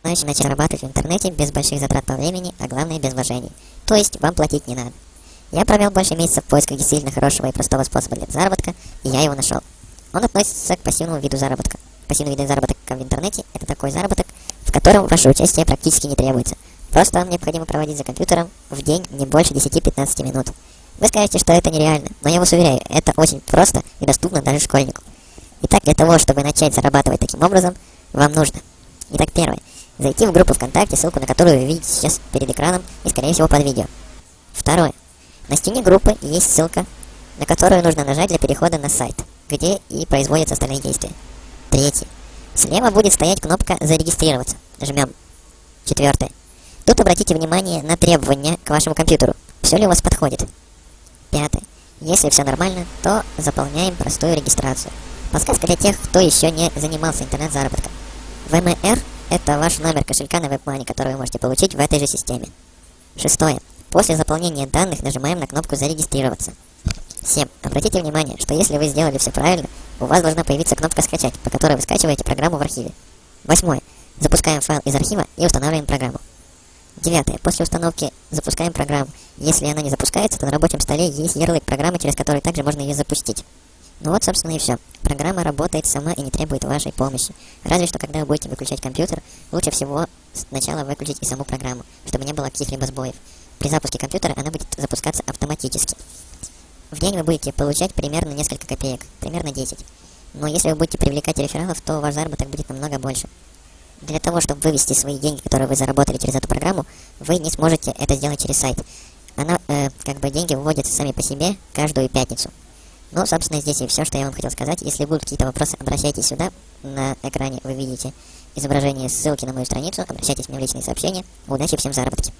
Начать зарабатывать в интернете без больших затрат по времени, а главное без вложений. То есть вам платить не надо. Я провел больше месяца в поисках действительно хорошего и простого способа для заработка, и я его нашел. Он относится к пассивному виду заработка. Пассивный вид заработка в интернете – это такой заработок, в котором ваше участие практически не требуется. Просто вам необходимо проводить за компьютером в день не больше 10-15 минут. Вы скажете, что это нереально, но я вас уверяю, это очень просто и доступно даже школьнику. Итак, для того, чтобы начать зарабатывать таким образом, вам нужно. Итак, первое. Зайти в группу ВКонтакте, ссылку на которую вы видите сейчас перед экраном и, скорее всего, под видео. Второе. На стене группы есть ссылка, на которую нужно нажать для перехода на сайт, где и производятся остальные действия. Третье. Слева будет стоять кнопка «Зарегистрироваться». Жмем. Четвертое. Тут обратите внимание на требования к вашему компьютеру. Все ли у вас подходит? Пятое. Если все нормально, то заполняем простую регистрацию. Подсказка для тех, кто еще не занимался интернет-заработком. ВМР – это ваш номер кошелька на WebMoney, который вы можете получить в этой же системе. Шестое. После заполнения данных нажимаем на кнопку «Зарегистрироваться». 7. Обратите внимание, что если вы сделали все правильно, у вас должна появиться кнопка «Скачать», по которой вы скачиваете программу в архиве. 8. Запускаем файл из архива и устанавливаем программу. 9. После установки запускаем программу. Если она не запускается, то на рабочем столе есть ярлык программы, через который также можно ее запустить. Ну вот, собственно, и все. Программа работает сама и не требует вашей помощи. Разве что, когда вы будете выключать компьютер, лучше всего сначала выключить и саму программу, чтобы не было каких-либо сбоев. При запуске компьютера она будет запускаться автоматически. В день вы будете получать примерно несколько копеек, примерно 10. Но если вы будете привлекать рефералов, то ваш заработок будет намного больше. Для того, чтобы вывести свои деньги, которые вы заработали через эту программу, вы не сможете это сделать через сайт. Она, деньги выводятся сами по себе каждую пятницу. Ну, собственно, здесь и все, что я вам хотел сказать. Если будут какие-то вопросы, обращайтесь сюда. На экране вы видите изображение ссылки на мою страницу. Обращайтесь мне в личные сообщения. Удачи всем в заработке.